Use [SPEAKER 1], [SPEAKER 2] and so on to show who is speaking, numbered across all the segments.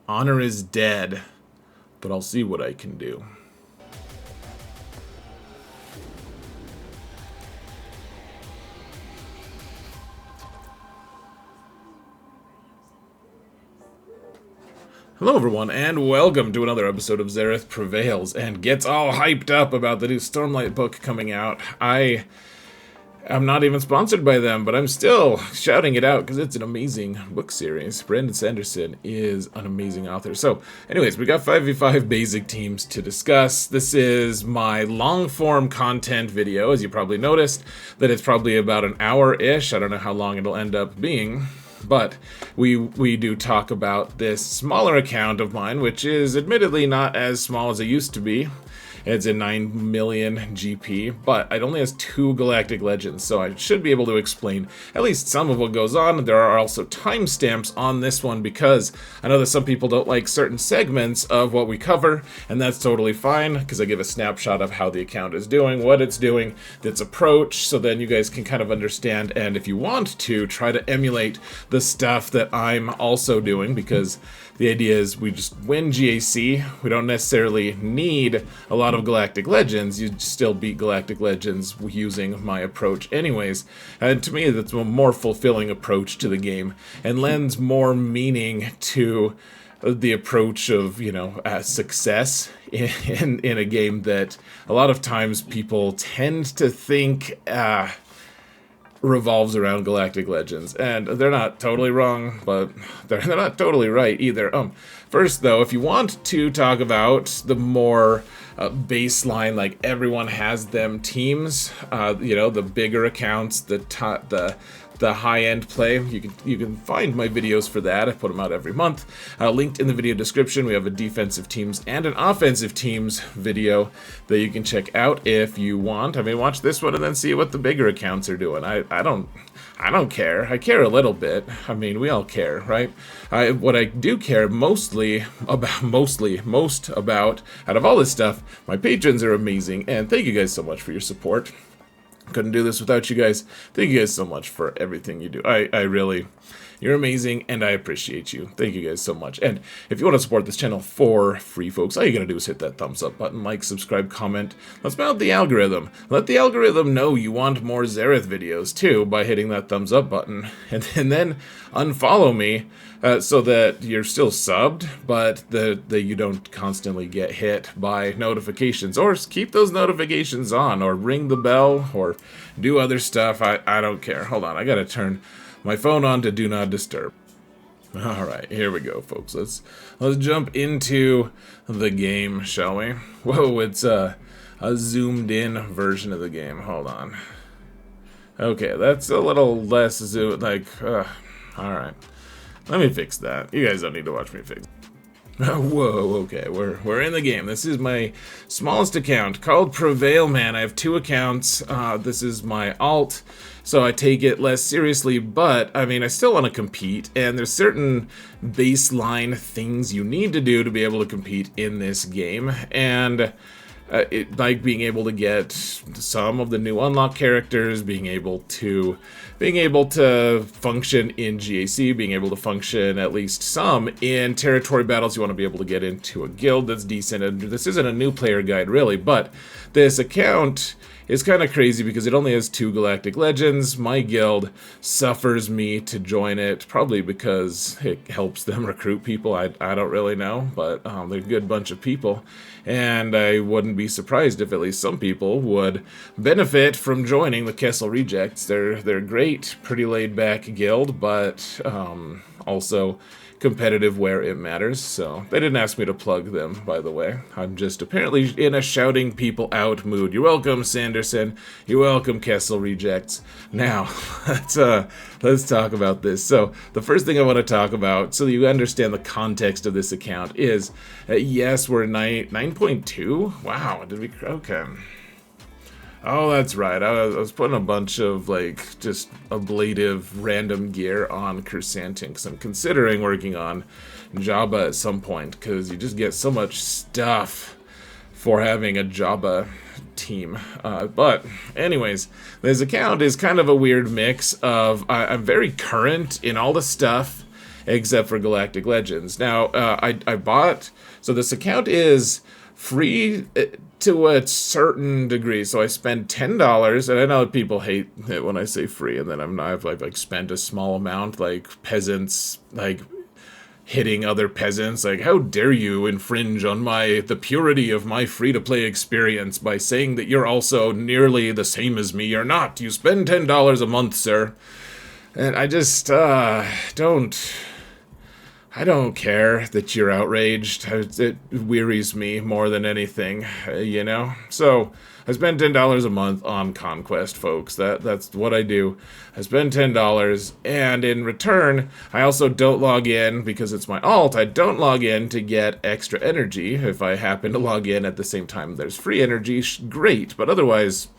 [SPEAKER 1] Honor is dead, but I'll see what I can do. Hello everyone, and welcome to another episode of Xerath Prevails, and gets all hyped up about the new Stormlight book coming out. I'm not even sponsored by them, but I'm still shouting it out because it's an amazing book series. Brandon Sanderson is an amazing author. So, anyways, we got 5v5 basic teams to discuss. This is my long-form content video, as you probably noticed, that it's probably about an hour-ish. I don't know how long it'll end up being. But we do talk about this smaller account of mine, which is admittedly not as small as it used to be. It's a 9 million GP, but it only has 2 Galactic Legends, so I should be able to explain at least some of what goes on. There are also timestamps on this one because I know that some people don't like certain segments of what we cover, and that's totally fine because I give a snapshot of how the account is doing, what it's doing, its approach, so then you guys can kind of understand, and if you want to, try to emulate the stuff that I'm also doing, because the idea is we just win GAC. We don't necessarily need a lot of Galactic Legends. You still beat Galactic Legends using my approach anyways. And to me, that's a more fulfilling approach to the game and lends more meaning to the approach of, success in a game that a lot of times people tend to think revolves around Galactic Legends, and they're not totally wrong, but they're not totally right either. First though, if you want to talk about the more baseline, like everyone has them teams, the bigger accounts, the high-end play, you can find my videos for that. I put them out every month. Linked in the video description, we have a defensive teams and an offensive teams video that you can check out if you want. I mean, watch this one and then see what the bigger accounts are doing. I don't care. I care a little bit. I mean, we all care, right? What I do care most about, out of all this stuff, my patrons are amazing, and thank you guys so much for your support. Couldn't do this without you guys. Thank you guys so much for everything you do. I really, you're amazing, and I appreciate you. Thank you guys so much. And if you want to support this channel for free, folks, all you gotta do is hit that thumbs up button, like, subscribe, comment. Let's mount the algorithm. Let the algorithm know you want more Xerath videos too by hitting that thumbs up button, and then unfollow me so that you're still subbed, but that you don't constantly get hit by notifications. Or keep those notifications on, or ring the bell, or do other stuff. I don't care. Hold on, I gotta turn my phone on to do not disturb. Alright, here we go, folks. Let's jump into the game, shall we? Whoa, it's a zoomed in version of the game. Hold on. Okay, that's a little less zoom, alright. Let me fix that. You guys don't need to watch me fix it. Whoa, okay, we're in the game. This is my smallest account called Prevail Man. I have 2 accounts. This is my alt, so I take it less seriously, but I mean, I still want to compete, and there's certain baseline things you need to do to be able to compete in this game, and like being able to get some of the new unlock characters, being able to function in GAC, being able to function at least some in territory battles. You want to be able to get into a guild that's decent, and this isn't a new player guide really, but this account is kind of crazy because it only has 2 Galactic Legends. My guild suffers me to join it, probably because it helps them recruit people. I don't really know, but they're a good bunch of people, and I wouldn't be surprised if at least some people would benefit from joining the Kessel Rejects. They're great, pretty laid-back guild, but also competitive where it matters. So they didn't ask me to plug them, by the way. I'm just apparently in a shouting people out mood. You're welcome, Sanderson. You're welcome, Kessel Rejects. Now, let's talk about this. So the first thing I want to talk about, so you understand the context of this account, is yes, we're 9.2. Wow, did we? Okay. Oh, that's right. I was putting a bunch of, just ablative random gear on Chrysanthemum, because I'm considering working on Jabba at some point, because you just get so much stuff for having a Jabba team. But anyways, this account is kind of a weird mix of I'm very current in all the stuff, except for Galactic Legends. Now, I bought, so this account is free to a certain degree. So I spend $10, and I know people hate it when I say free, and then I've like spent a small amount, like peasants, like hitting other peasants, like, how dare you infringe on the purity of my free-to-play experience by saying that you're also nearly the same as me. You're not. You spend $10 a month, sir. And I just I don't care that you're outraged. It wearies me more than anything, you know? So, I spend $10 a month on Conquest, folks. That's what I do. I spend $10, and in return, I also don't log in, because it's my alt, I don't log in to get extra energy. If I happen to log in at the same time there's free energy, great, but otherwise,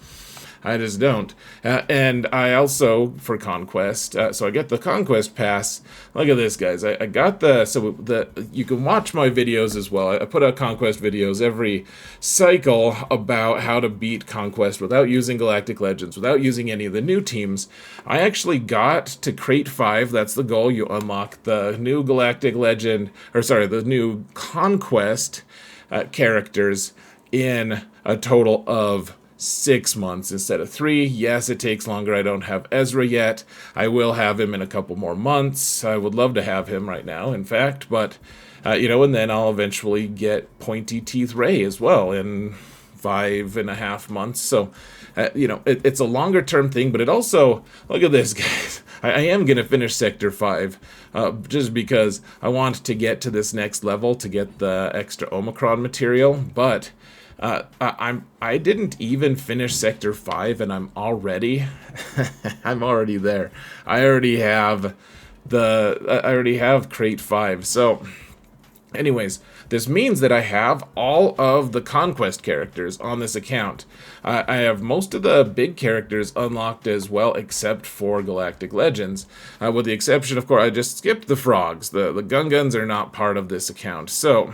[SPEAKER 1] I just don't. And I also, for Conquest, so I get the Conquest Pass. Look at this, guys. I got you can watch my videos as well. I put out Conquest videos every cycle about how to beat Conquest without using Galactic Legends, without using any of the new teams. I actually got to Crate 5. That's the goal. You unlock the new Galactic Legend, the new Conquest characters in a total of 6 months instead of 3. Yes, it takes longer. I don't have Ezra yet. I will have him in a couple more months. I would love to have him right now, in fact, but, and then I'll eventually get Pointy Teeth Ray as well in 5.5 months. So, it's a longer term thing, but it also, look at this, guys. I am going to finish Sector 5, just because I want to get to this next level to get the extra Omicron material, but I didn't even finish Sector 5, and I'm already there. I already have Crate 5. So, anyways, this means that I have all of the Conquest characters on this account. I have most of the big characters unlocked as well, except for Galactic Legends. With the exception, of course, I just skipped the frogs. The Gungans are not part of this account. So,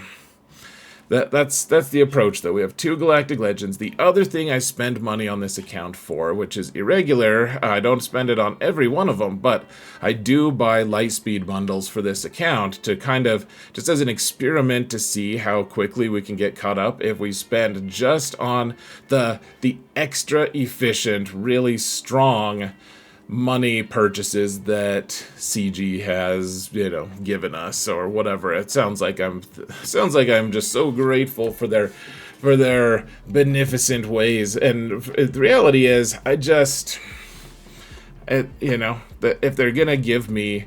[SPEAKER 1] That's the approach, though. We have 2 Galactic Legends. The other thing I spend money on this account for, which is irregular, I don't spend it on every one of them, but I do buy Lightspeed bundles for this account to kind of, just as an experiment to see how quickly we can get caught up if we spend just on the extra efficient, really strong money purchases that CG has, given us, or whatever. It sounds like I'm just so grateful for their beneficent ways. And the reality is, if they're gonna give me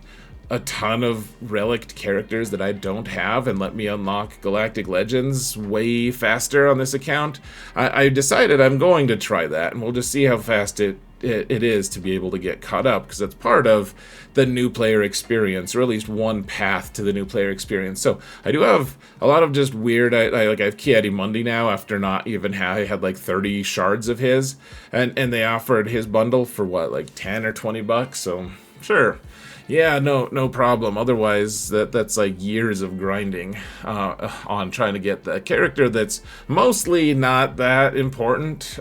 [SPEAKER 1] a ton of relic characters that I don't have and let me unlock Galactic Legends way faster on this account, I decided I'm going to try that, and we'll just see how fast it is to be able to get caught up, because that's part of the new player experience, or at least one path to the new player experience. So I do have a lot of just weird, I have Ki-Adi-Mundi now after not even I had like 30 shards of his, and they offered his bundle for what, like 10 or 20 bucks, so sure. Yeah, no problem. Otherwise, that's like years of grinding on trying to get the character that's mostly not that important.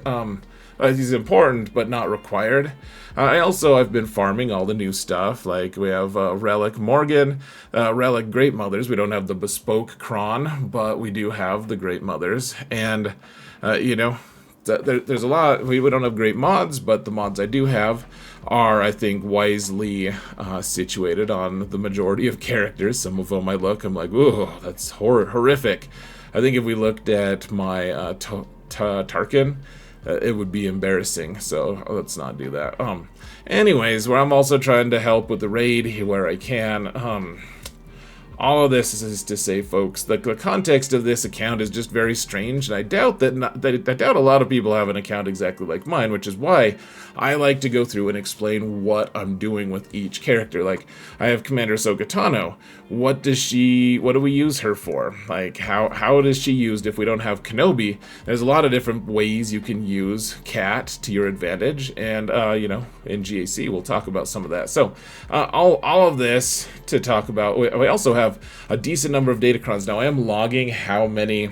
[SPEAKER 1] He's important, but not required. I've been farming all the new stuff. Like, we have Relic Morgan, Relic Great Mothers. We don't have the Bespoke Kron, but we do have the Great Mothers. And, there's a lot. We don't have great mods, but the mods I do have are, I think, wisely situated on the majority of characters. Some of them I'm like, ooh, that's horrific. I think if we looked at my Tarkin, it would be embarrassing, so let's not do that. Anyways, where I'm also trying to help with the raid where I can. All of this is to say, folks, the context of this account is just very strange, and I doubt I doubt a lot of people have an account exactly like mine, which is why I like to go through and explain what I'm doing with each character. Like, I have Commander Ahsoka Tano. What do we use her for? Like, how is she used if we don't have Kenobi? There's a lot of different ways you can use Cat to your advantage, and, in GAC, we'll talk about some of that. So, all of this to talk about. We also have a decent number of datacrons. Now, I am logging how many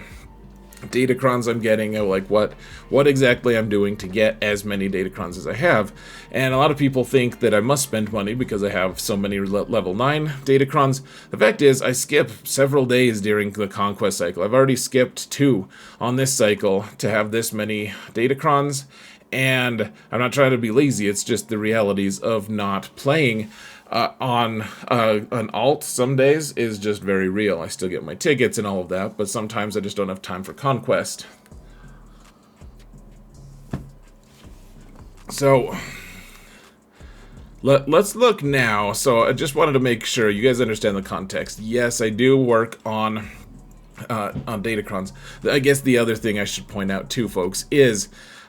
[SPEAKER 1] datacrons I'm getting, like what exactly I'm doing to get as many datacrons as I have. And a lot of people think that I must spend money because I have so many level 9 datacrons. The fact is, I skip several days during the conquest cycle. I've already skipped 2 on this cycle to have this many datacrons, and I'm not trying to be lazy, it's just the realities of not playing on an alt some days is just very real. I still get my tickets and all of that, but sometimes I just don't have time for conquest. So let's look now. So I just wanted to make sure you guys understand the context. Yes, I do work on datacrons. I guess the other thing I should point out too, folks, is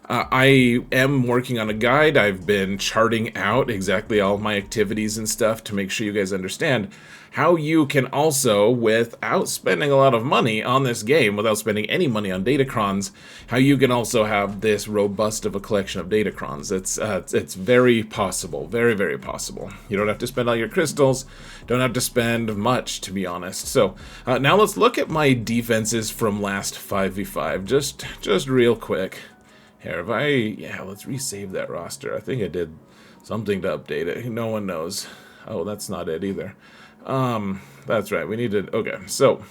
[SPEAKER 1] I am working on a guide. I've been charting out exactly all of my activities and stuff to make sure you guys understand how you can also, without spending a lot of money on this game, without spending any money on datacrons, how you can also have this robust of a collection of datacrons. It's very possible, very, very possible. You don't have to spend all your crystals, don't have to spend much, to be honest. So now let's look at my defenses from last 5v5, just real quick. Here, yeah, let's resave that roster. I think I did something to update it. No one knows. Oh, that's not it either. That's right. We need to. Okay, so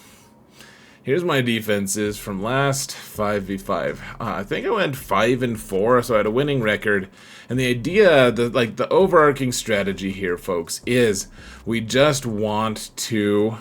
[SPEAKER 1] here's my defenses from last 5v5. I think I went 5-4, so I had a winning record. And the idea, the overarching strategy here, folks, is we just want to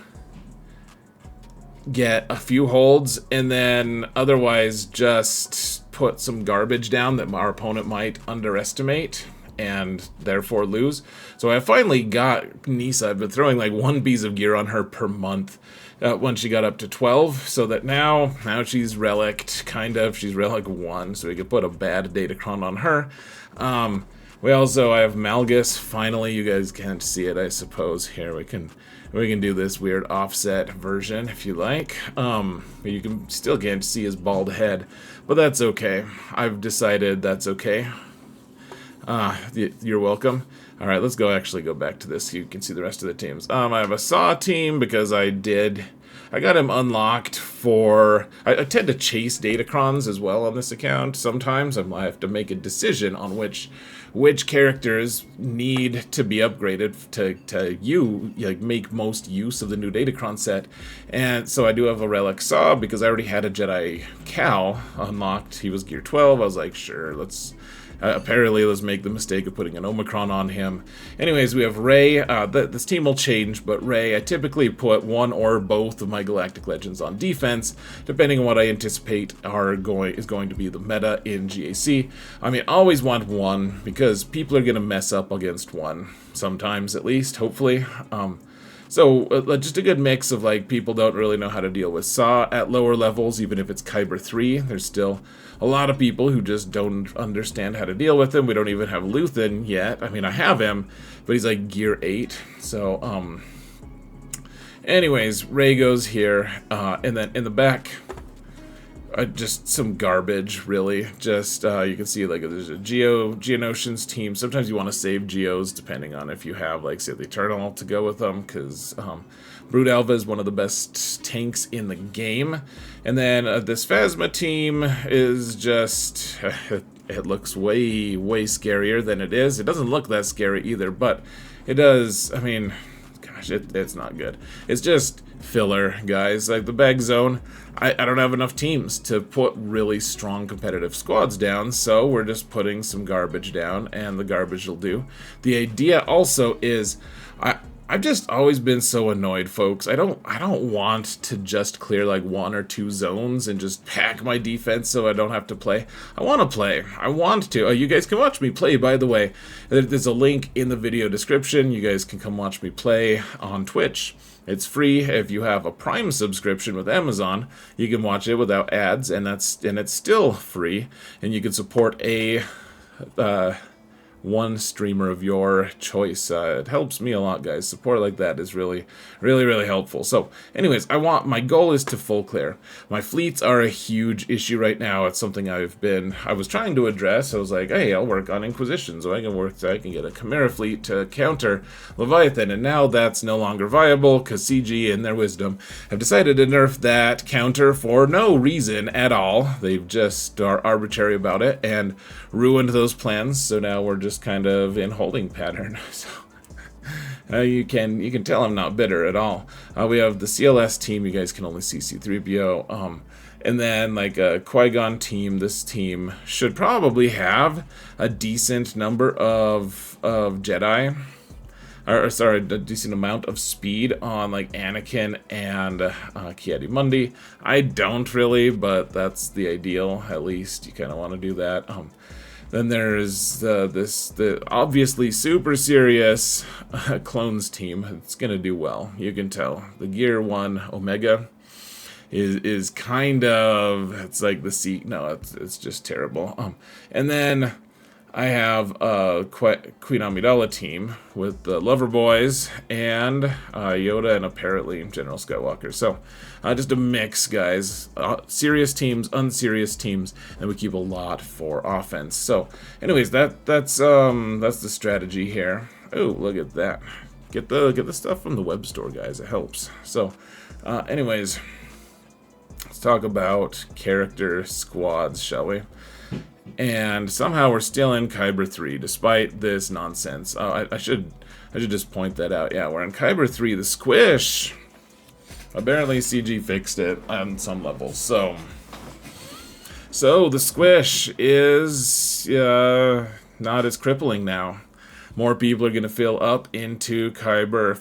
[SPEAKER 1] get a few holds and then otherwise just put some garbage down that our opponent might underestimate and therefore lose. So I finally got Nisa. I've been throwing like 1 piece of gear on her per month when she got up to 12, so that now she's relicked, kind of. She's relic 1, so we could put a bad datacron on her. I have Malgus. Finally, you guys can't see it, I suppose. Here, we can do this weird offset version if you like. You can still can't see his bald head, but that's okay. I've decided that's okay. You're welcome. All right, let's actually go back to this so you can see the rest of the teams. I have a Saw team because I got him unlocked for... I tend to chase datacrons as well on this account. Sometimes I have to make a decision on which characters need to be upgraded to make most use of the new datacron set. And so I do have a Relic Saw because I already had a Jedi Cal unlocked. He was gear 12. I was like, sure, let's... apparently, let's make the mistake of putting an Omicron on him. Anyways, we have Rey. This team will change, but Rey, I typically put one or both of my Galactic Legends on defense, depending on what I anticipate is going to be the meta in GAC. I mean, I always want one, because people are going to mess up against one. Sometimes, at least, hopefully. So just a good mix of people don't really know how to deal with Saw at lower levels, even if it's KYBER 3. There's still a lot of people who just don't understand how to deal with him. We don't even have Luthen yet. I mean, I have him, but he's like gear 8. So, anyways, Rey goes here, and then in the back, just some garbage, really. Just, you can see, there's a Geonosians team. Sometimes you want to save Geos, depending on if you have, say, the Eternal to go with them, because Brood Alpha is one of the best tanks in the game. And then this Phasma team is just... it looks way, way scarier than it is. It doesn't look that scary either, but it does... I mean, gosh, it's not good. It's just filler, guys. Like, the bag zone... I don't have enough teams to put really strong competitive squads down, so we're just putting some garbage down, and the garbage will do. The idea also is, I've just always been so annoyed, folks. I don't want to just clear 1 or 2 zones and just pack my defense so I don't have to play. I want to play. I want to. You guys can watch me play, by the way. There's a link in the video description. You guys can come watch me play on Twitch. It's free. If you have a Prime subscription with Amazon, you can watch it without ads, and it's still free. And you can support a one streamer of your choice. It helps me a lot, guys. Support like that is really, really, really helpful. So anyways, my goal is to full clear. My fleets are a huge issue right now. It's something I was trying to address. I was like, hey, I'll work on Inquisition so I can get a Chimera fleet to counter Leviathan, and now that's no longer viable because CG in their wisdom have decided to nerf that counter for no reason at all. They've just are arbitrary about it and ruined those plans, so now we're just kind of in holding pattern. So you can tell I'm not bitter at all. We have the CLS team. You guys can only see C3PO. And then like a Qui-Gon team. This team should probably have a decent number of Jedi. Or sorry, a decent amount of speed on like Anakin and Ki-Adi-Mundi. I don't really, but that's the ideal. At least you kind of want to do that. Then there's the obviously super serious clones team. It's gonna do well. You can tell the Gear 1 Omega is kind of, it's like the seat. No, it's just terrible. And then I have a Queen Amidala team with the Lover Boys and Yoda and apparently General Skywalker. So just a mix, guys. Serious teams, unserious teams, and we keep a lot for offense. So, anyways, that's the strategy here. Oh, look at that! Get the stuff from the web store, guys. It helps. So, anyways, let's talk about character squads, shall we? And somehow we're still in KYBER 3, despite this nonsense. I should just point that out. Yeah, we're in KYBER 3. The squish. Apparently CG fixed it on some levels. So the squish is not as crippling now. More people are going to filter up into KYBER's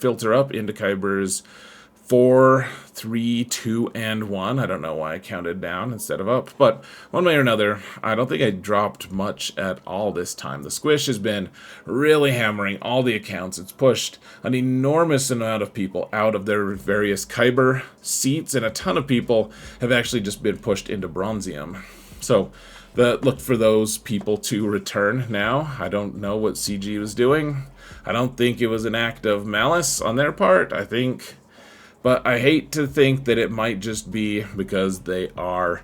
[SPEAKER 1] 4, 3, 2, and 1. I don't know why I counted down instead of up, but one way or another, I don't think I dropped much at all this time. The squish has been really hammering all the accounts. It's pushed an enormous amount of people out of their various KYBER seats, and a ton of people have actually just been pushed into Bronzium. So look for those people to return now. I don't know what CG was doing. I don't think it was an act of malice on their part. But I hate to think that it might just be because they are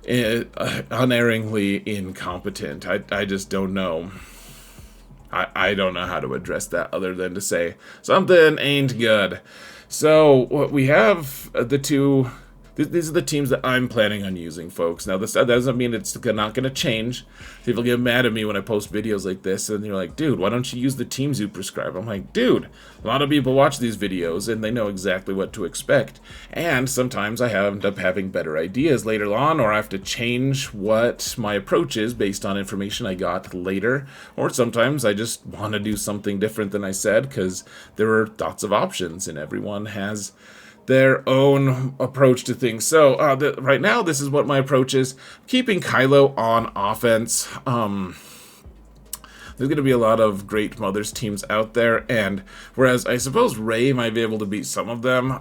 [SPEAKER 1] unerringly incompetent. I just don't know. I don't know how to address that other than to say something ain't good. So what we have these are the teams that I'm planning on using, folks. Now, that doesn't mean it's not going to change. People get mad at me when I post videos like this, and you're like, dude, why don't you use the teams you prescribe? I'm like, dude, a lot of people watch these videos, and they know exactly what to expect. And sometimes I end up having better ideas later on, or I have to change what my approach is based on information I got later. Or sometimes I just want to do something different than I said, because there are lots of options, and everyone has their own approach to things. So right now, this is what my approach is. Keeping Kylo on offense. There's going to be a lot of Great Mothers teams out there, and whereas I suppose Rey might be able to beat some of them,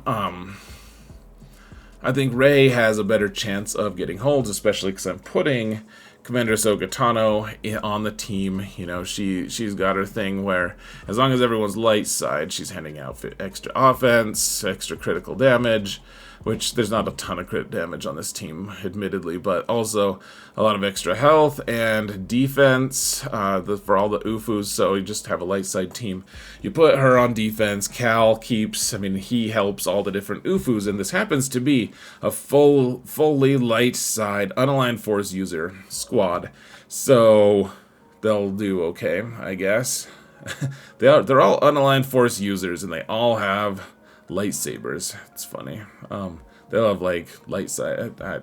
[SPEAKER 1] I think Rey has a better chance of getting holds, especially because I'm putting Commander Ahsoka Tano on the team. You know, she's got her thing where as long as everyone's light side, she's handing out extra offense, extra critical damage, which there's not a ton of crit damage on this team, admittedly, but also a lot of extra health and defense for all the UFUs, so you just have a light side team. You put her on defense, Cal he helps all the different UFUs, and this happens to be a fully light side, unaligned force user squad, so they'll do okay, I guess. They're all unaligned force users, and they all have lightsabers. It's funny. They'll have like light side. I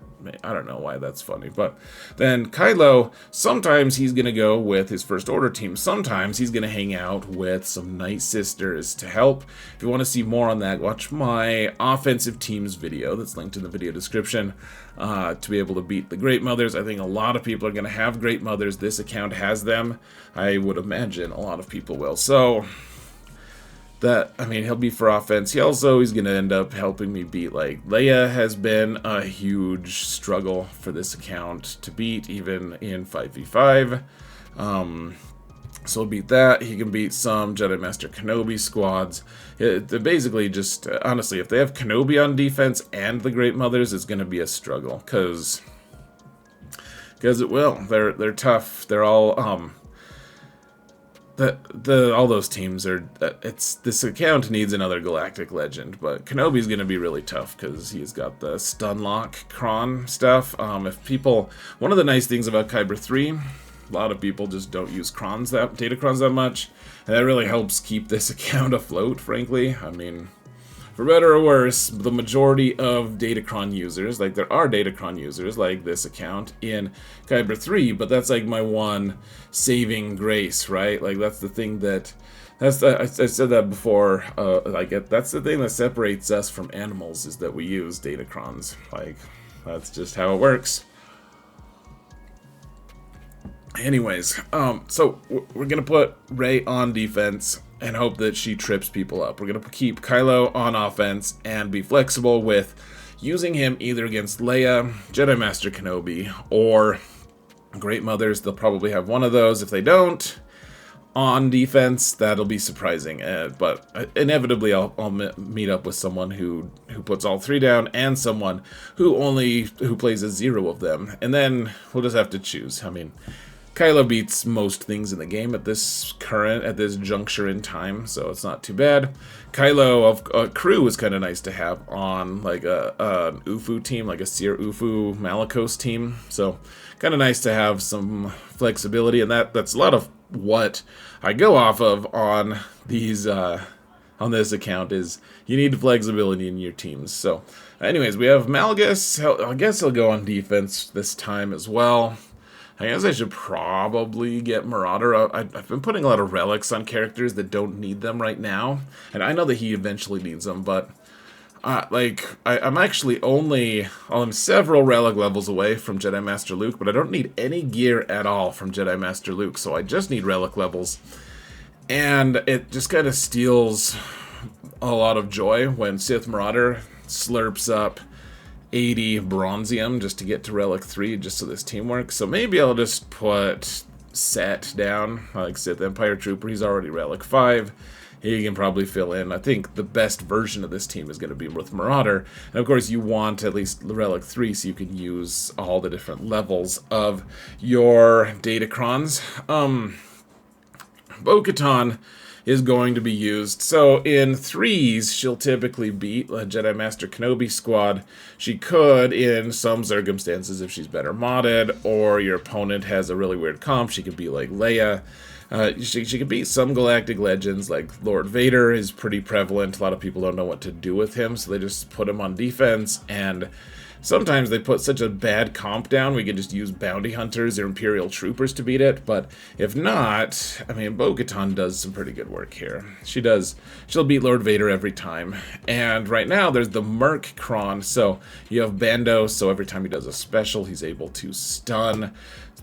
[SPEAKER 1] don't know why that's funny, but then Kylo, sometimes he's gonna go with his First Order team. Sometimes he's gonna hang out with some Night Sisters to help. If you want to see more on that, watch my offensive teams video that's linked in the video description to be able to beat the Great Mothers. I think a lot of people are gonna have Great Mothers. This account has them. I would imagine a lot of people will. So he'll be for offense. He's going to end up helping me beat, like, Leia has been a huge struggle for this account to beat, even in 5v5. So he'll beat that. He can beat some Jedi Master Kenobi squads. They're basically just, honestly, if they have Kenobi on defense and the Great Mothers, it's going to be a struggle. Because it will. They're tough. They're all, all those teams are, this account needs another Galactic Legend, but Kenobi's going to be really tough because he's got the Stunlock Kron stuff. One of the nice things about KYBER 3, a lot of people just don't use data crons that much, and that really helps keep this account afloat, frankly. I mean, for better or worse, the majority of Datacron users, like there are Datacron users like this account in KYBER 3, but that's like my one saving grace, right? Like that's the thing that, I said that before, that's the thing that separates us from animals, is that we use Datacrons. Like, that's just how it works. Anyways, so we're gonna put Rey on defense and hope that she trips people up. We're gonna keep Kylo on offense and be flexible with using him either against Leia, Jedi Master Kenobi, or Great Mothers. They'll probably have one of those. If they don't, on defense, that'll be surprising. But inevitably, I'll meet up with someone who puts all three down, and someone who plays a 0 of them, and then we'll just have to choose. I mean, Kylo beats most things in the game at this juncture in time, so it's not too bad. Kylo of crew is kind of nice to have on like an Ufu team, like a Seer Ufu Malicos team. So kind of nice to have some flexibility, and that's a lot of what I go off of on these on this account, is you need flexibility in your teams. So anyways, we have Malgus. I guess he'll go on defense this time as well. I guess I should probably get Marauder. I've been putting a lot of relics on characters that don't need them right now, and I know that he eventually needs them, but I'm actually I'm several relic levels away from Jedi Master Luke, but I don't need any gear at all from Jedi Master Luke, so I just need relic levels, and it just kind of steals a lot of joy when Sith Marauder slurps up 80 bronzium just to get to relic 3, just so this team works. So maybe I'll just put Set down, like Sith Empire Trooper. He's already relic 5. He can probably fill in. I think the best version of this team is going to be with Marauder. And of course you want at least relic 3 so you can use all the different levels of your Datacrons. Bo-Katan is going to be used. So in 3s, she'll typically beat a Jedi Master Kenobi squad. She could, in some circumstances, if she's better modded, or your opponent has a really weird comp, she could be like Leia. She could beat some Galactic Legends, like Lord Vader is pretty prevalent. A lot of people don't know what to do with him, so they just put him on defense, and sometimes they put such a bad comp down, we could just use Bounty Hunters or Imperial Troopers to beat it, but if not, I mean, Bo-Katan does some pretty good work here. She'll beat Lord Vader every time, and right now there's the Merc Kron, so you have Bando, so every time he does a special, he's able to stun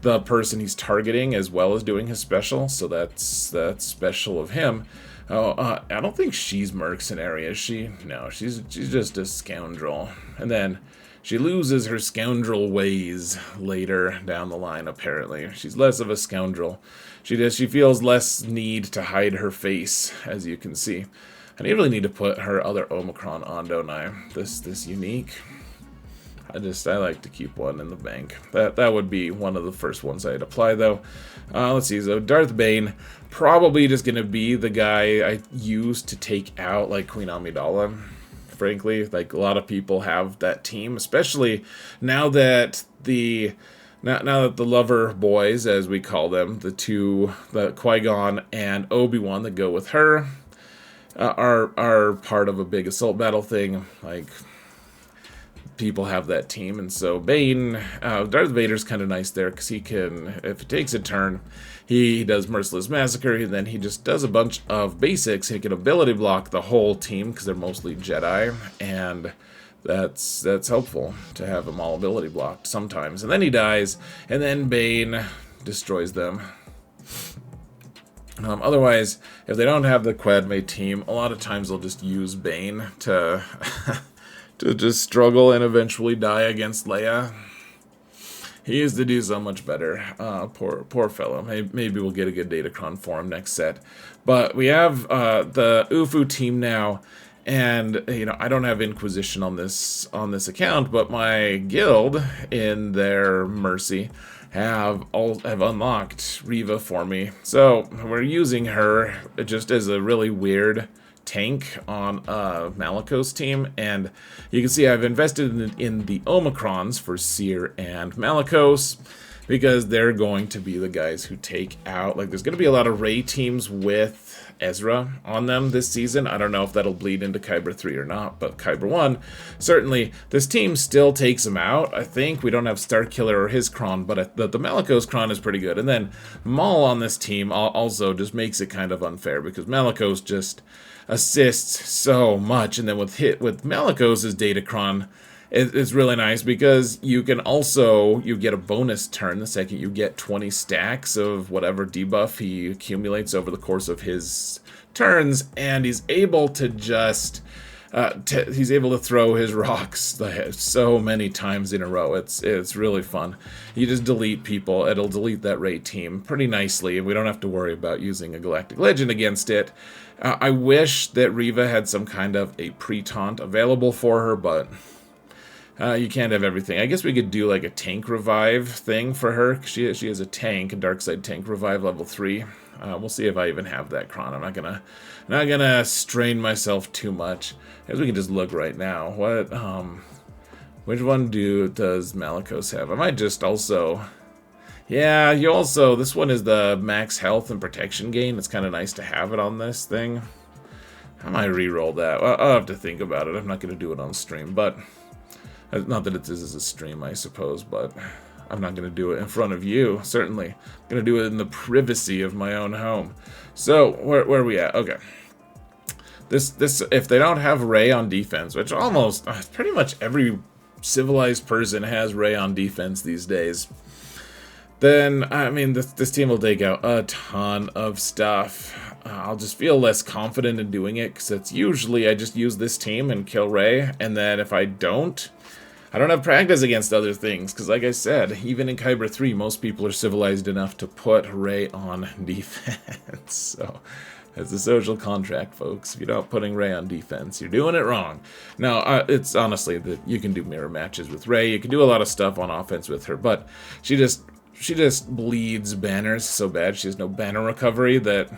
[SPEAKER 1] the person he's targeting as well as doing his special, so that's special of him. I don't think she's mercenary, is she? No, she's just a scoundrel. And then she loses her scoundrel ways later down the line, apparently. She's less of a scoundrel. She feels less need to hide her face, as you can see. I really need to put her other Omicron on, don't I? This unique. I like to keep one in the bank. That would be one of the first ones I'd apply, though. Let's see. So Darth Bane, probably just going to be the guy I use to take out, like, Queen Amidala. Frankly, like, a lot of people have that team, especially now that the lover boys, as we call them, the Qui-Gon and Obi-Wan that go with her, are part of a big assault battle thing. Like, people have that team, and so Bane, Darth Vader's kind of nice there, because he can, if it takes a turn, he does Merciless Massacre, and then he just does a bunch of basics. He can ability block the whole team, because they're mostly Jedi, and that's helpful to have them all ability blocked sometimes. And then he dies, and then Bane destroys them. Otherwise, if they don't have the Quadme team, a lot of times they'll just use Bane to to just struggle and eventually die against Leia. He used to do so much better. Poor fellow. Maybe we'll get a good Datacron for him next set. But we have the UFU team now, and I don't have Inquisition on this account, but my guild in their Mercy have unlocked Riva for me. So we're using her just as a really weird tank on Malikos team, and you can see I've invested in the Omicrons for Seer and Malikos because they're going to be the guys who take out, like, there's going to be a lot of Ray teams with Ezra on them this season. I don't know if that'll bleed into KYBER 3 or not, but KYBER 1, certainly this team still takes him out. I think we don't have Starkiller or his Kron, but the Malikos Kron is pretty good. And then Maul on this team also just makes it kind of unfair because Malikos just assists so much, and then with Malikos' Datacron, it's really nice because you get a bonus turn the second you get 20 stacks of whatever debuff he accumulates over the course of his turns, and he's able to just he's able to throw his rocks so many times in a row. It's really fun. You just delete people, it'll delete that Ray team pretty nicely, and we don't have to worry about using a Galactic Legend against it. I wish that Riva had some kind of a pre-taunt available for her, but you can't have everything. I guess we could do like a tank revive thing for her. She has a tank, a dark side tank revive level 3. We'll see if I even have that Kron. I'm not gonna strain myself too much. I guess we can just look right now. Which one does Malikos have? I might just also. Yeah, this one is the max health and protection gain. It's kind of nice to have it on this thing. I might re-roll that. I'll have to think about it. I'm not going to do it on stream, but not that this is a stream, I suppose, but I'm not going to do it in front of you, certainly. I'm going to do it in the privacy of my own home. So, where are we at? Okay. This if they don't have Ray on defense, which almost pretty much every civilized person has Ray on defense these days, then, I mean, this team will take out a ton of stuff. I'll just feel less confident in doing it, because it's usually I just use this team and kill Ray, and then if I don't have practice against other things, because like I said, even in KYBER 3, most people are civilized enough to put Ray on defense. So, it's a social contract, folks. If you're not putting Ray on defense, you're doing it wrong. Now, it's honestly that you can do mirror matches with Ray, you can do a lot of stuff on offense with her, but she just bleeds banners so bad. She has no banner recovery that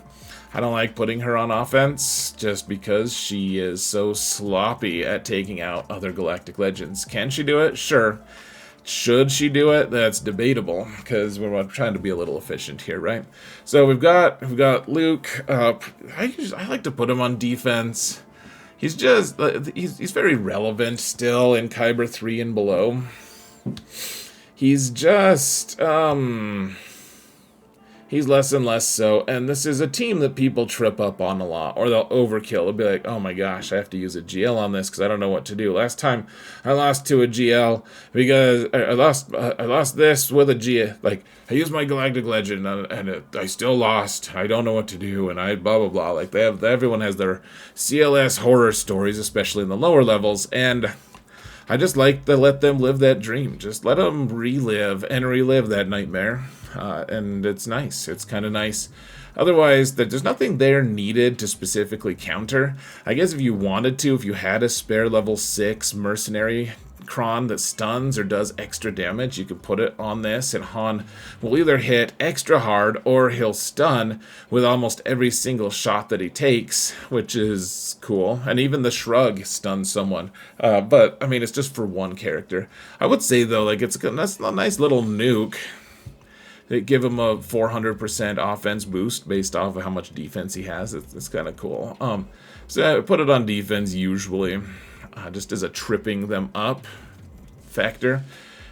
[SPEAKER 1] I don't like putting her on offense just because she is so sloppy at taking out other Galactic Legends. Can she do it? Sure. Should she do it? That's debatable because we're trying to be a little efficient here, right? So we've got Luke. I like to put him on defense. He's just he's very relevant still in KYBER 3 and below. He's just, he's less and less so, and this is a team that people trip up on a lot, or they'll overkill. They'll be like, oh my gosh, I have to use a GL on this because I don't know what to do. Last time I lost to a GL because I lost this with a GL. Like, I used my Galactic Legend and I still lost. I don't know what to do, and I blah blah blah. Like everyone has their CLS horror stories, especially in the lower levels, and I just like to let them live that dream. Just let them relive that nightmare. And it's nice. It's kind of nice. Otherwise, there's nothing there needed to specifically counter. I guess if you wanted to, if you had a spare level 6 mercenary Kron that stuns or does extra damage, you could put it on this, and Han will either hit extra hard or he'll stun with almost every single shot that he takes, which is cool. And even the shrug stuns someone. But I mean, it's just for one character. I would say though, like that's a nice little nuke. They give him a 400% offense boost based off of how much defense he has. It's kind of cool. So I put it on defense usually. Just as a tripping them up factor.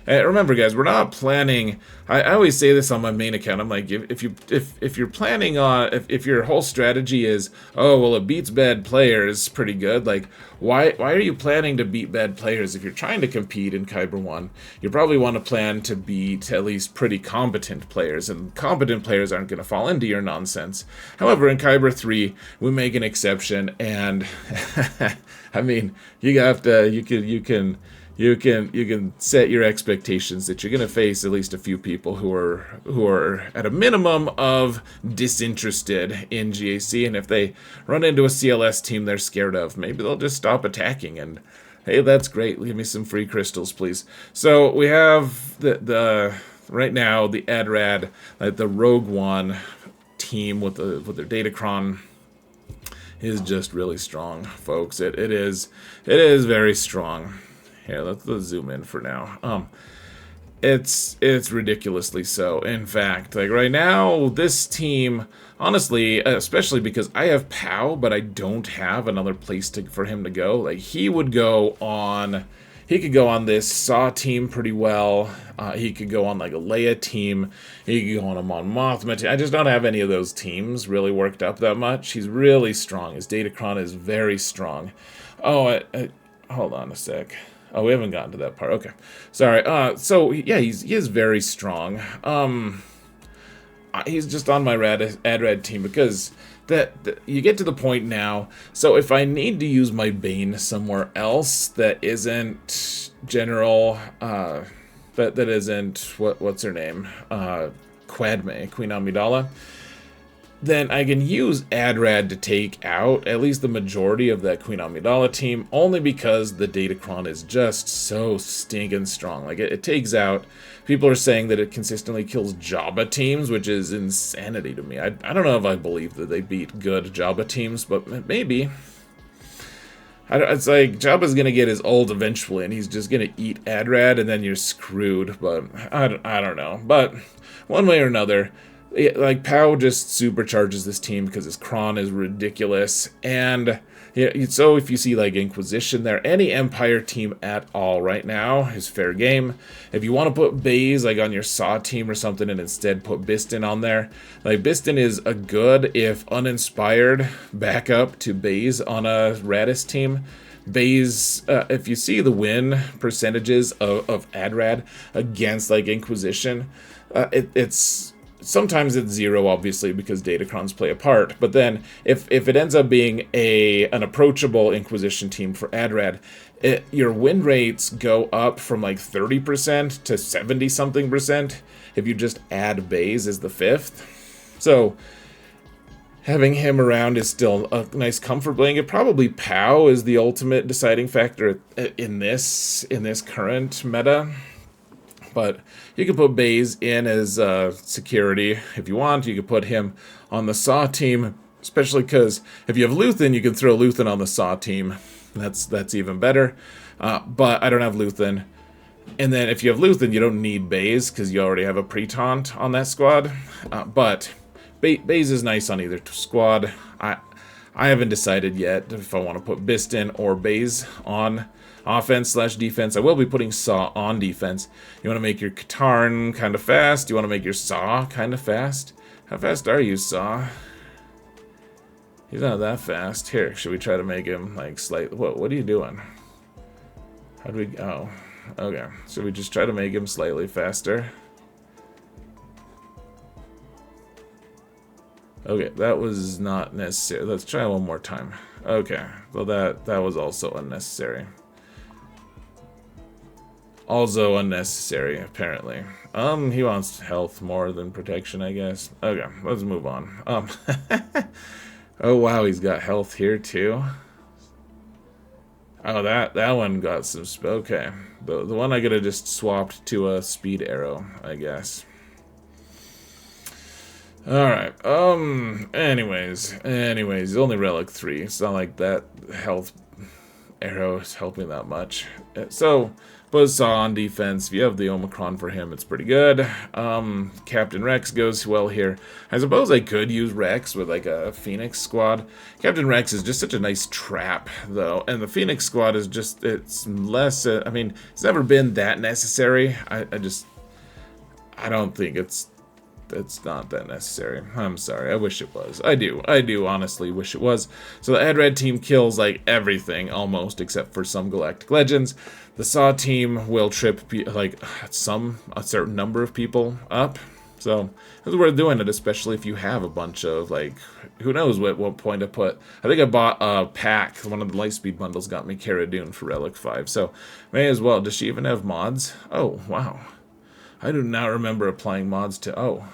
[SPEAKER 1] Remember, guys, we're not planning. I always say this on my main account. I'm like, if you're planning on, if your whole strategy is, oh well, it beats bad players pretty good. Like, why are you planning to beat bad players? If you're trying to compete in KYBER 1, you probably want to plan to beat at least pretty competent players, and competent players aren't going to fall into your nonsense. However, in KYBER 3, we make an exception, and I mean, you you can set your expectations that you're going to face at least a few people who are at a minimum of disinterested in GAC, and if they run into a CLS team they're scared of, maybe they'll just stop attacking. And hey, that's great. Give me some free crystals, please. So we have the right now the Adrad, the Rogue One team with their Datacron is just really strong, folks. It is very strong. Here, let's zoom in for now. It's ridiculously so. In fact, like right now, this team, honestly, especially because I have POW, but I don't have another place for him to go. Like he could go on this Saw team pretty well. He could go on like a Leia team. He could go on a Mon Mothma team. I just don't have any of those teams really worked up that much. He's really strong. His Datacron is very strong. Oh, hold on a sec. Oh, we haven't gotten to that part. Okay. Sorry. So, yeah, he is very strong. He's just on my Adrad team because you get to the point now. So if I need to use my Bane somewhere else that isn't General, that isn't, what's her name? Quadme, Queen Amidala, then I can use Adrad to take out at least the majority of that Queen Amidala team, only because the Datacron is just so stinking strong. Like, it takes out... People are saying that it consistently kills Jabba teams, which is insanity to me. I don't know if I believe that they beat good Jabba teams, but maybe. It's like, Jabba's gonna get his ult eventually, and he's just gonna eat Adrad, and then you're screwed, but I don't know. But, one way or another... Like, POW just supercharges this team because his Kron is ridiculous. And yeah, so if you see, like, Inquisition there, any Empire team at all right now is fair game. If you want to put Baze, like, on your Saw team or something and instead put Biston on there, like, Biston is a good, if uninspired, backup to Baze on a Radis team. Baze, if you see the win percentages of Adrad against, like, Inquisition, it's... Sometimes it's 0, obviously, because Datacrons play a part. But then, if it ends up being an approachable Inquisition team for Adrad, your win rates go up from like 30% to 70-something% if you just add Baze as the 5th. So, having him around is still a nice comfort blanket. Probably POW is the ultimate deciding factor in this current meta. But you can put Baze in as security if you want. You can put him on the Saw team, especially because if you have Luthen, you can throw Luthen on the Saw team. That's even better. But I don't have Luthen. And then if you have Luthen, you don't need Baze because you already have a pre-taunt on that squad. But Baze is nice on either squad. I haven't decided yet if I want to put Biston or Baze on offense/defense. I will be putting Saw on defense. You want to make your Katarn kind of fast. You want to make your Saw kind of fast. How fast are you, Saw? He's not that fast. Here, should we try to make him like slightly... What are you doing? How do we... Oh, okay. Should we just try to make him slightly faster? Okay, that was not necessary. Let's try one more time. Okay, well that was also unnecessary. Also unnecessary, apparently. He wants health more than protection, I guess. Okay, let's move on. Oh wow, he's got health here too. Oh, that one got some... Okay, the one I could have just swapped to a speed arrow, I guess. Alright, anyways, he's only Relic 3. It's not like that health arrow is helping that much. So, Buzzsaw on defense. If you have the Omicron for him, it's pretty good. Captain Rex goes well here. I suppose I could use Rex with like a Phoenix squad. Captain Rex is just such a nice trap, though. And the Phoenix squad is just, it's less, I mean, it's never been that necessary. I don't think it's not that necessary. I'm sorry. I wish it was. I do honestly wish it was. So the Adrad team kills like everything almost except for some Galactic Legends. The Saw team will trip like a certain number of people up. So it's worth doing it, especially if you have a bunch of, like, who knows what point to put. I think I bought a pack. One of the Lightspeed bundles got me Cara Dune for Relic 5. So may as well. Does she even have mods? Oh, wow. I do not remember applying mods to... Oh.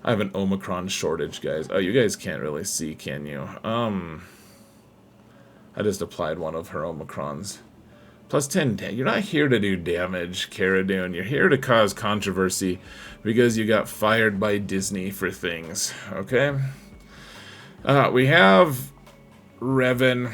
[SPEAKER 1] I have an Omicron shortage, guys. Oh, you guys can't really see, can you? I just applied one of her Omicrons. Plus 10. You're not here to do damage, Cara Dune. You're here to cause controversy because you got fired by Disney for things. Okay? We have Revan.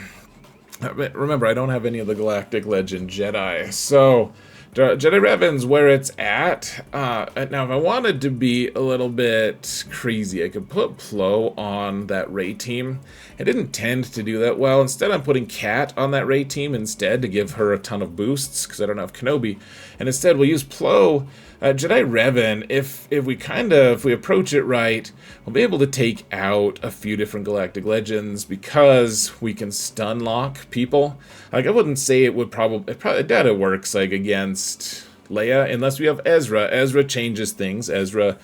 [SPEAKER 1] Remember, I don't have any of the Galactic Legend Jedi. So, Jedi Revan's where it's at. Now, if I wanted to be a little bit crazy, I could put Plo on that Rey team. It didn't tend to do that well. Instead, I'm putting Kat on that Rey team instead to give her a ton of boosts, because I don't have Kenobi. And instead, we'll use Plo. Jedi Revan, if we approach it right, we'll be able to take out a few different Galactic Legends because we can stun lock people. Like, I wouldn't say it would probably data works like against Leia, unless we have Ezra. Ezra changes things. Ezra,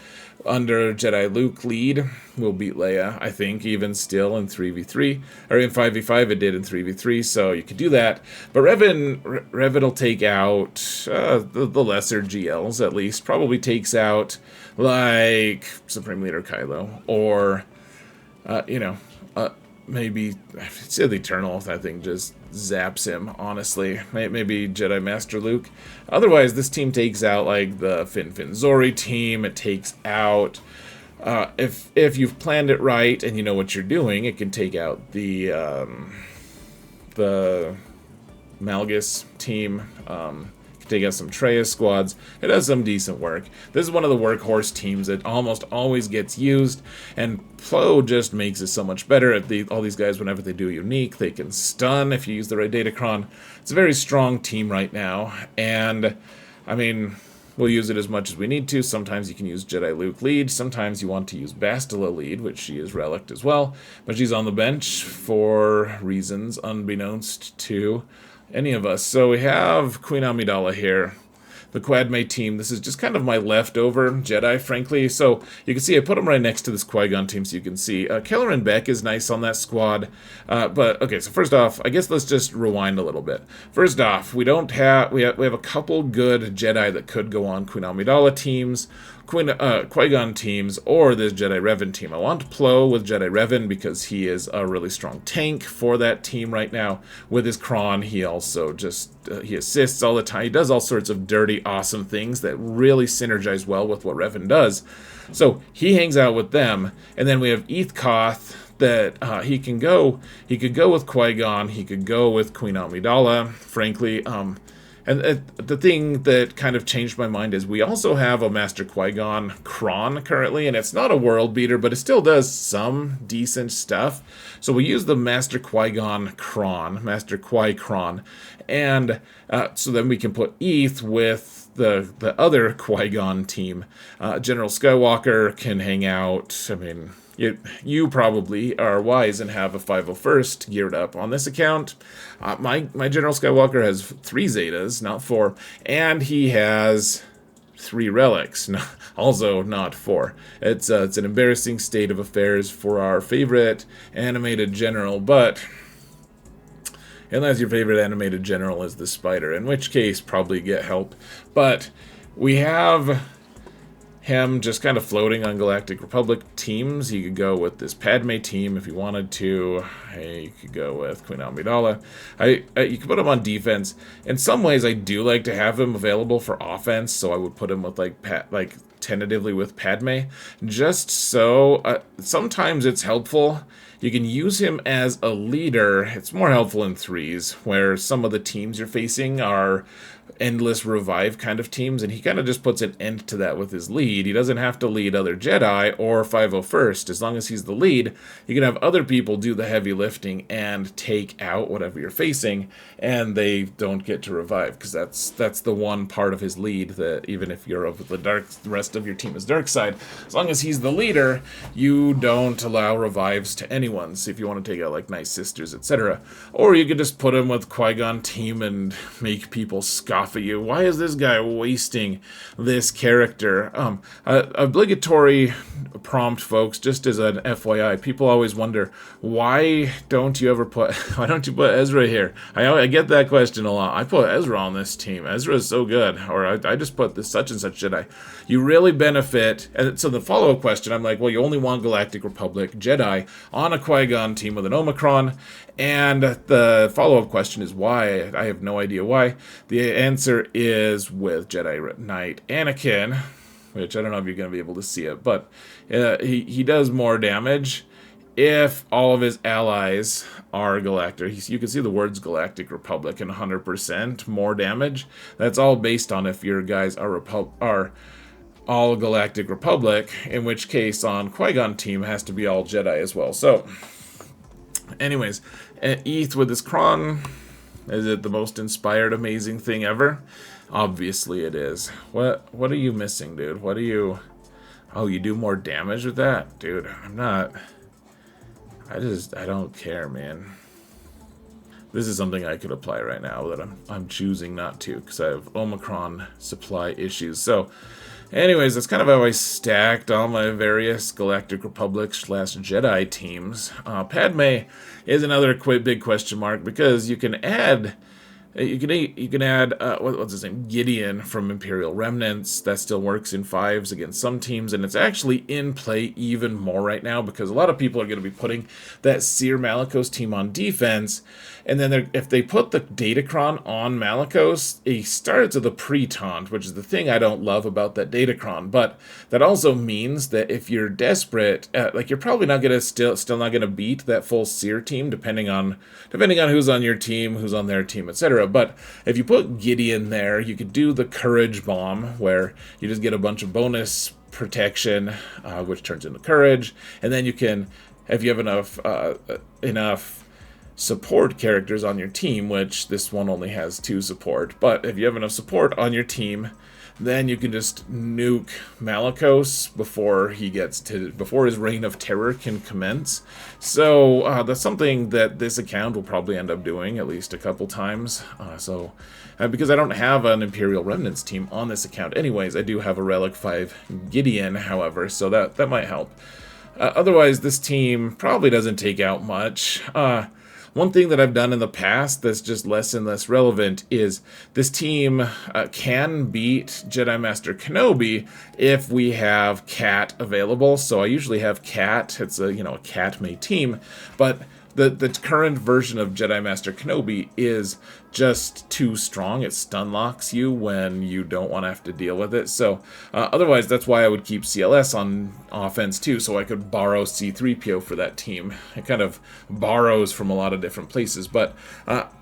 [SPEAKER 1] under Jedi Luke lead, will beat Leia, I think, even still in 3v3. Or in 5v5 it did in 3v3, so you could do that. But Revan will take out the lesser GLs, at least. Probably takes out, like, Supreme Leader Kylo. Or, maybe Sith Eternal, I think, just zaps him, honestly. Maybe Jedi Master Luke. Otherwise, this team takes out, like, the Fin Zori team. It takes out... if you've planned it right and you know what you're doing, it can take out the Malgus team. Take out some Traya squads. It does some decent work. This is one of the workhorse teams that almost always gets used, and Plo just makes it so much better. All these guys, whenever they do unique, they can stun if you use the right Datacron. It's a very strong team right now, and I mean, we'll use it as much as we need to. Sometimes you can use Jedi Luke lead. Sometimes you want to use Bastila lead, which she is relicked as well, but she's on the bench for reasons unbeknownst to any of us. So we have Queen Amidala here, the Quadme team. This is just kind of my leftover Jedi, frankly. So you can see I put them right next to this Qui-Gon team, so you can see Kelleran Beck is nice on that squad. But okay, so first off, I guess let's just rewind a little bit. First off, we have a couple good Jedi that could go on Queen Amidala teams, Qui-Gon teams, or this Jedi Revan team. I want Plo with Jedi Revan because he is a really strong tank for that team right now. With his Kron, he also just he assists all the time. He does all sorts of dirty, awesome things that really synergize well with what Revan does. So he hangs out with them, and then we have Eth Koth that he could go with Qui-Gon, he could go with Queen Amidala, frankly. And the thing that kind of changed my mind is we also have a Master Qui-Gon Kron currently, and it's not a world beater, but it still does some decent stuff. So we use the Master Qui-Gon Kron, Master Qui-Kron, and so then we can put Eth with the other Qui-Gon team. General Skywalker can hang out. I mean, you probably are wise and have a 501st geared up on this account. My General Skywalker has 3 Zetas, not 4, and he has 3 relics, also not 4. It's an embarrassing state of affairs for our favorite animated general, but unless your favorite animated general is the Spider, in which case probably get help. But we have him just kind of floating on Galactic Republic teams. He could go with this Padme team if he wanted to. You could go with Queen Amidala. You could put him on defense. In some ways, I do like to have him available for offense, so I would put him with like tentatively with Padme. Just so sometimes it's helpful. You can use him as a leader. It's more helpful in 3s, where some of the teams you're facing are endless revive kind of teams, and he kind of just puts an end to that with his lead. He doesn't have to lead other Jedi or 501st. As long as he's the lead, you can have other people do the heavy lifting and take out whatever you're facing, and they don't get to revive, because that's the one part of his lead that even if you're of the rest of your team is dark side, as long as he's the leader, you don't allow revives to anyone. anyone's if you want to take out like Nice Sisters, etc. Or you could just put him with Qui-Gon team and make people scoff at you. Why is this guy wasting this character? Obligatory prompt, folks, just as an FYI. People always wonder, why don't you put Ezra here? I get that question a lot. I put Ezra on this team. Ezra is so good. Or I just put this such and such Jedi. You really benefit. And so the follow-up question, I'm like, well, you only want Galactic Republic Jedi on a Qui-Gon team with an Omicron. And the follow-up question is why. I have no idea why. The answer is with Jedi Knight Anakin, which I don't know if you're going to be able to see it, but he does more damage if all of his allies are Galactic. You can see the words Galactic Republic and 100% more damage. That's all based on if your guys are all Galactic Republic, in which case on Qui-Gon team has to be all Jedi as well. So, anyways, ETH with his Kron, is it the most inspired, amazing thing ever? Obviously it is. What are you missing, dude? What are you... Oh, you do more damage with that? Dude, I'm not... I don't care, man. This is something I could apply right now that I'm choosing not to, because I have Omicron supply issues. So, anyways, that's kind of how I stacked all my various Galactic Republic / Jedi teams. Padme is another big question mark, because you can add... You can add what's his name, Gideon from Imperial Remnants. That still works in 5s against some teams, and it's actually in play even more right now because a lot of people are going to be putting that Seer Malicos team on defense, and then if they put the Datacron on Malicos, he starts with a pre-taunt, which is the thing I don't love about that Datacron. But that also means that if you're desperate, like you're probably not gonna still not gonna beat that full Seer team, depending on who's on your team, who's on their team, etc. But if you put Gideon there, you could do the Courage Bomb, where you just get a bunch of bonus protection, which turns into courage, and then you can, if you have enough support characters on your team, which this one only has 2 support, but if you have enough support on your team, then you can just nuke Malicos before his reign of terror can commence. So that's something that this account will probably end up doing at least a couple times. Because I don't have an Imperial Remnants team on this account anyways, I do have a Relic 5 Gideon, however, so that might help. Otherwise, this team probably doesn't take out much. One thing that I've done in the past that's just less and less relevant is this team can beat Jedi Master Kenobi if we have Cat available. So I usually have Cat. It's a Cat-made team, but the current version of Jedi Master Kenobi is just too strong. It stun locks you when you don't want to have to deal with it. So otherwise, that's why I would keep CLS on offense too, so I could borrow C-3PO for that team. It kind of borrows from a lot of different places, but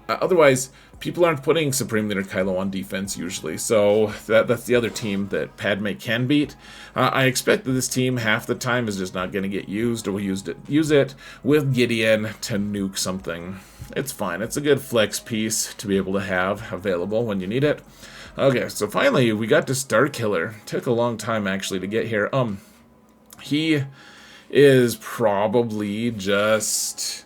[SPEAKER 1] otherwise, people aren't putting Supreme Leader Kylo on defense usually, so that's the other team that Padme can beat. I expect that this team half the time is just not going to get used, or we'll use it with Gideon to nuke something. It's fine. It's a good flex piece to be able to have available when you need it. Okay, so finally we got to Starkiller. Took a long time actually to get here. He is probably just...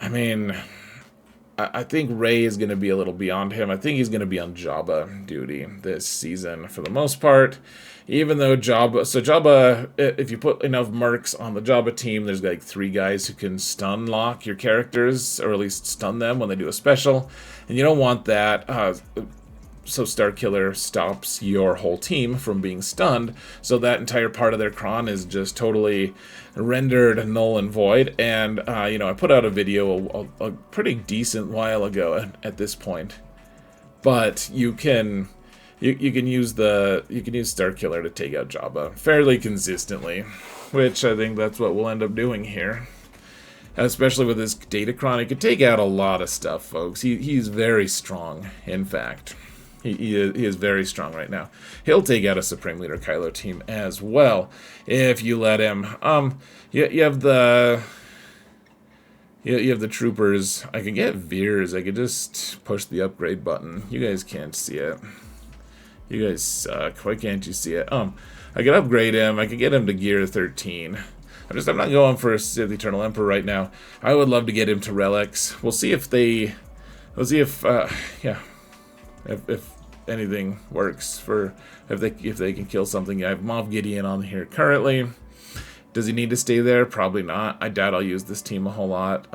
[SPEAKER 1] I think Rey is going to be a little beyond him. I think he's going to be on Jabba duty this season for the most part. Even though Jabba, if you put enough mercs on the Jabba team, there's like 3 guys who can stun lock your characters, or at least stun them when they do a special. And you don't want that. So Starkiller stops your whole team from being stunned, so that entire part of their cron is just totally rendered null and void. And I put out a video a pretty decent while ago at this point, but you can use Starkiller to take out Jabba fairly consistently, which I think that's what we'll end up doing here. Especially with his Datacron, he could take out a lot of stuff, folks. He's very strong, in fact. He is very strong right now. He'll take out a Supreme Leader Kylo team as well if you let him. You have the troopers. I can get Veers. I could just push the upgrade button. You guys can't see it. You guys suck. Why can't you see it? I could upgrade him. I could get him to gear 13. I'm not going for Sith Eternal Emperor right now. I would love to get him to relics. We'll see if yeah, if anything works for if they can kill something. I have Moff Gideon on here currently. Does he need to stay there? Probably not. I doubt I'll use this team a whole lot.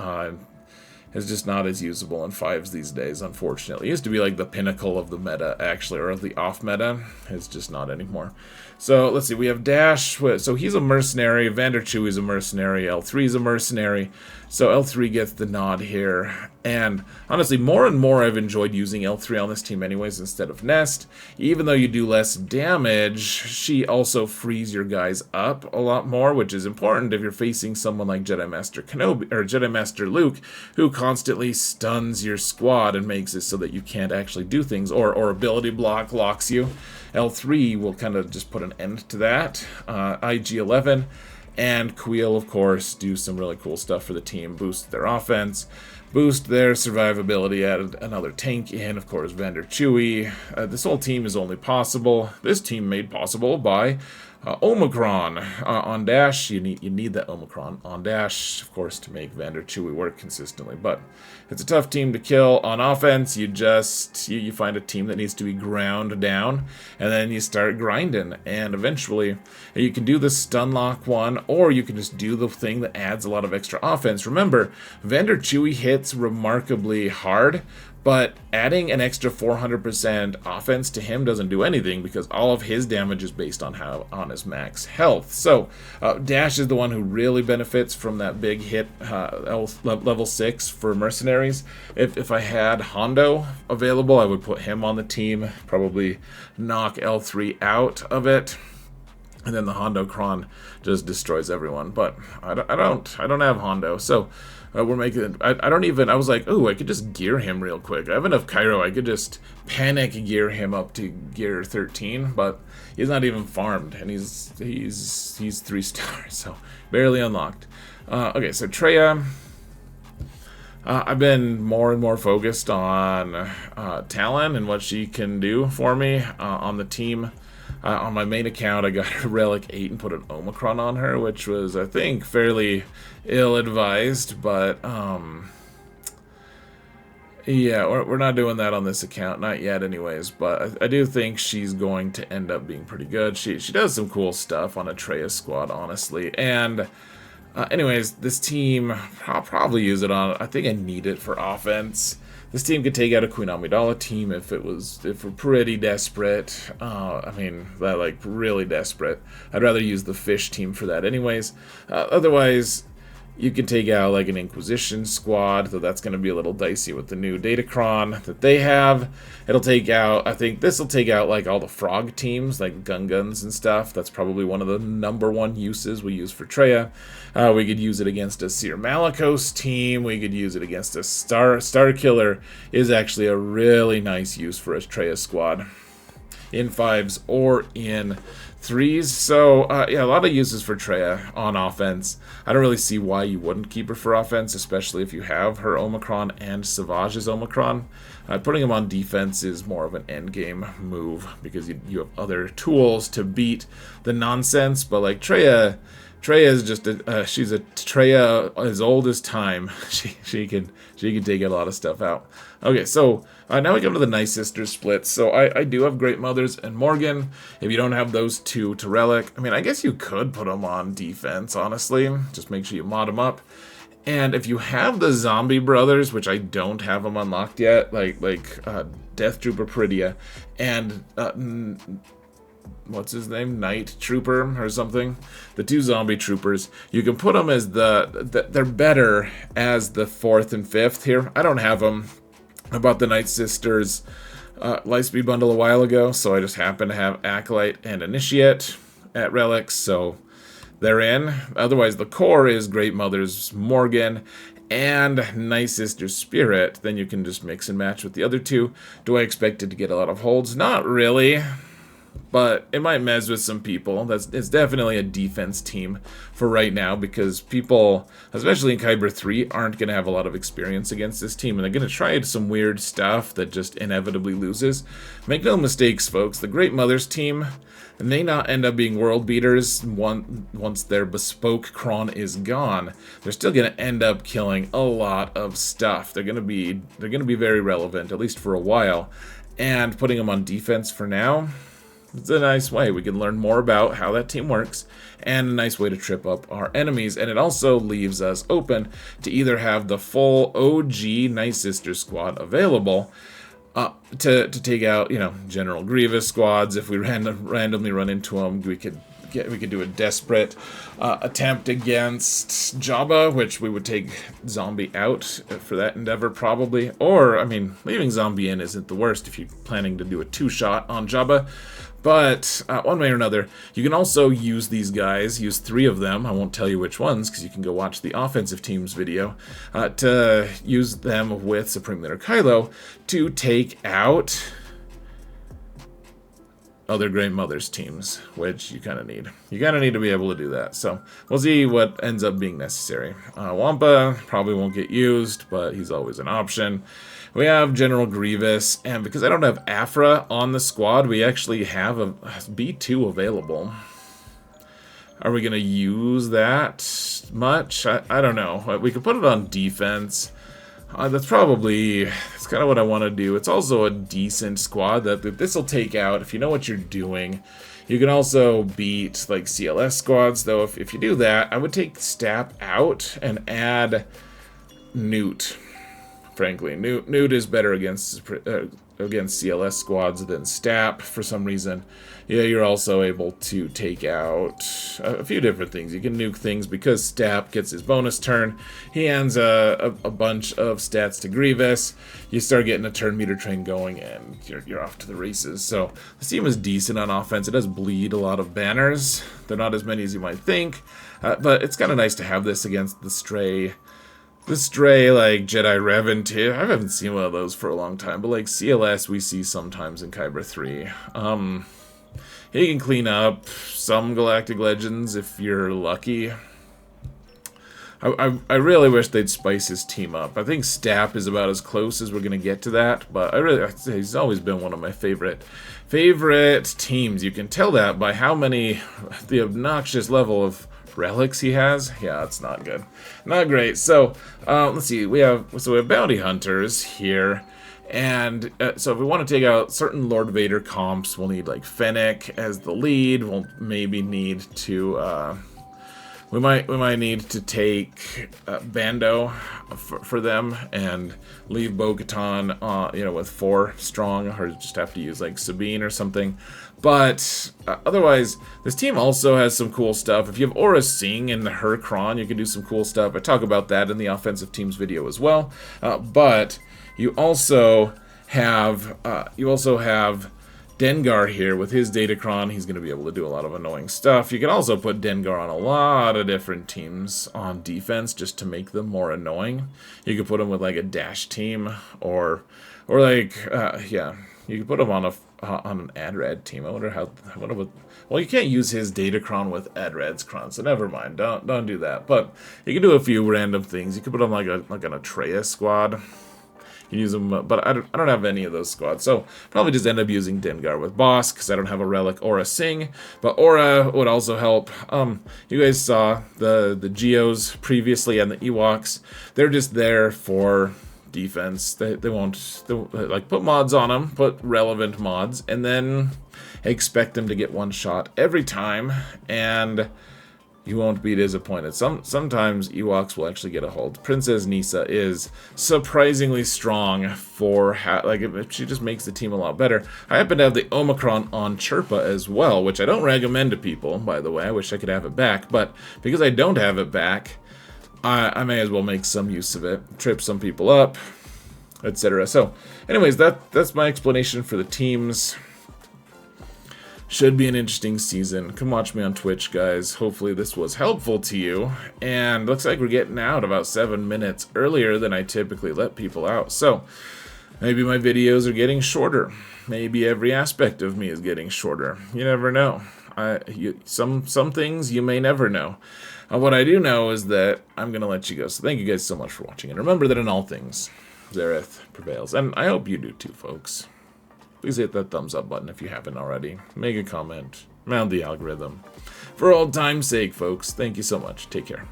[SPEAKER 1] It's just not as usable in 5s these days, unfortunately. It used to be like the pinnacle of the meta, actually, or of the off meta. It's just not anymore. So let's see, we have Dash. So he's a mercenary. Vander Chewie's a mercenary. L3's a mercenary. So L3 gets the nod here. And honestly, more and more I've enjoyed using L3 on this team anyways instead of Nest. Even though you do less damage, she also frees your guys up a lot more, which is important if you're facing someone like Jedi Master Kenobi or Jedi Master Luke, who constantly stuns your squad and makes it so that you can't actually do things, or ability block locks you. L3 will kind of just put an end to that. IG-11 and Queel, of course, do some really cool stuff for the team. Boost their offense, boost their survivability, add another tank in, of course, Vander Chewie. This whole team is only possible. This team made possible by Omicron on Dash. You need that Omicron on Dash, of course, to make Vander Chewie work consistently. But it's a tough team to kill. On offense, you find a team that needs to be ground down, and then you start grinding. And eventually, you can do the stun lock one, or you can just do the thing that adds a lot of extra offense. Remember, Vander Chewie hits remarkably hard, but adding an extra 400% offense to him doesn't do anything because all of his damage is based on his max health. So Dash is the one who really benefits from that big hit level 6 for mercenaries. If I had Hondo available, I would put him on the team, probably knock L3 out of it. And then the Hondo Cron just destroys everyone. But I don't have Hondo, so we're making. I was like, ooh, I could just gear him real quick. I have enough Cairo. I could just panic gear him up to gear 13, but he's not even farmed, and he's 3 stars, so barely unlocked. Okay, so Traya. I've been more and more focused on Talon and what she can do for me on the team. On my main account, I got a Relic 8 and put an Omicron on her, which was, I think, fairly ill-advised, but, yeah, we're not doing that on this account, not yet anyways, but I do think she's going to end up being pretty good. She does some cool stuff on a Traya squad, honestly, and anyways, this team, I'll probably use it on, I think I need it for offense. This team could take out a Queen Amidala team if we're pretty desperate. I mean, like really desperate. I'd rather use the fish team for that anyways. Otherwise, you can take out like an Inquisition squad, though that's going to be a little dicey with the new Datacron that they have. It'll take out, I think this will take out like all the frog teams, like guns and stuff. That's probably one of the #1 uses we use for Traya. We could use it against a Seer Malicos team. We could use it against a Star Killer is actually a really nice use for a Traya squad in 5s or in 3s. So yeah, a lot of uses for Traya on offense. I don't really see why you wouldn't keep her for offense, especially if you have her Omicron and Savage's Omicron. Putting him on defense is more of an endgame move because you have other tools to beat the nonsense. But like Traya is just she's a Traya as old as time. She can take a lot of stuff out. Okay, so now we come to the Night Sisters splits. So I do have Great Mothers and Morgan. If you don't have those two to Relic, I mean, I guess you could put them on defense, honestly. Just make sure you mod them up. And if you have the Zombie Brothers, which I don't have them unlocked yet, like Death Trooper Peridia and what's his name? Night Trooper or something. The 2 zombie troopers. You can put them as they're better as the 4th and 5th here. I don't have them. I bought the Night Sisters Lightspeed bundle a while ago, so I just happen to have Acolyte and Initiate at Relics, so they're in. Otherwise, the core is Great Mother's Morgan and Night Sister's Spirit. Then you can just mix and match with the other 2. Do I expect it to get a lot of holds? Not really. but it might mess with some people. It's definitely a defense team for right now, because people, especially in KYBER 3, aren't going to have a lot of experience against this team, and they're going to try some weird stuff that just inevitably loses. Make no mistakes, folks, the Great Mothers team may not end up being world beaters once their bespoke cron is gone. They're still going to end up killing a lot of stuff. They're going to be very relevant, at least for a while, and putting them on defense for now, it's a nice way. We can learn more about how that team works, and a nice way to trip up our enemies. And it also leaves us open to either have the full OG Night Sister squad available to take out, General Grievous squads. If we randomly run into them, we could do a desperate attempt against Jabba, which we would take Zombie out for that endeavor probably. Or, leaving Zombie in isn't the worst if you're planning to do a 2-shot on Jabba. But one way or another, you can also use these guys, use 3 of them. I won't tell you which ones, because you can go watch the offensive team's video, to use them with Supreme Leader Kylo to take out other Great Mothers teams, which you kind of need. You kind of need to be able to do that. So we'll see what ends up being necessary. Wampa probably won't get used, but he's always an option. We have General Grievous, and because I don't have Afra on the squad, we actually have a B2 available. Are we going to use that much? I don't know. We could put it on defense. That's kind of what I want to do. It's also a decent squad that this will take out if you know what you're doing. You can also beat like CLS squads, though. If you do that, I would take Stap out and add Newt. Frankly, Newt is better against CLS squads than Stap for some reason. Yeah, you're also able to take out a few different things. You can nuke things because Stap gets his bonus turn. He hands a bunch of stats to Grievous. You start getting a turn meter train going, and you're off to the races. So the team is decent on offense. It does bleed a lot of banners. They're not as many as you might think, but it's kind of nice to have this against the stray like Jedi Revan too. I haven't seen one of those for a long time, but like CLS we see sometimes in KYBER 3. He can clean up some Galactic Legends if you're lucky. I really wish they'd spice his team up. I think Stap is about as close as we're gonna get to that, but he's always been one of my favorite teams. You can tell that by how many, the obnoxious level of relics he has. Yeah, it's not good, not great. So let's see, we have bounty hunters here, and so if we want to take out certain Lord Vader comps, we'll need like Fennec as the lead. We'll maybe need to we might need to take Bando for them, and leave Bo-Katan with 4 strong, or just have to use like Sabine or something. But otherwise, this team also has some cool stuff. If you have Aura Singh in her cron, you can do some cool stuff. I talk about that in the offensive teams video as well. But you also have Dengar here with his Datacron. He's going to be able to do a lot of annoying stuff. You can also put Dengar on a lot of different teams on defense just to make them more annoying. You could put him with like a dash team, or like you could put him on an Adrad team. I wonder well, you can't use his Datacron with Adrad's cron, so never mind. Don't do that. But you can do a few random things. You could put him like an Atreus squad. You use them, but I don't have any of those squads, so probably just end up using Dengar with Boss, because I don't have a relic Aura Singh, but Aura would also help. You guys saw the Geos previously and the Ewoks. They're just there for defense. They won't like put mods on them, put relevant mods, and then expect them to get one shot every time, and you won't be disappointed. Sometimes Ewoks will actually get a hold. Princess Nisa is surprisingly strong for she just makes the team a lot better. I happen to have the Omicron on Chirpa as well, which I don't recommend to people, by the way. I wish I could have it back, but because I don't have it back, I may as well make some use of it. Trip some people up, etc. So, anyways, that's my explanation for the teams. Should be an interesting season. Come watch me on Twitch, guys. Hopefully this was helpful to you. And looks like we're getting out about 7 minutes earlier than I typically let people out. So, Maybe my videos are getting shorter. Maybe every aspect of me is getting shorter. You never know. Some things you may never know. What I do know is that I'm going to let you go. So thank you guys so much for watching. And remember that in all things, Zareth prevails. And I hope you do too, folks. Please hit that thumbs up button if you haven't already. Make a comment. Mound the algorithm. For old time's sake, folks, thank you so much. Take care.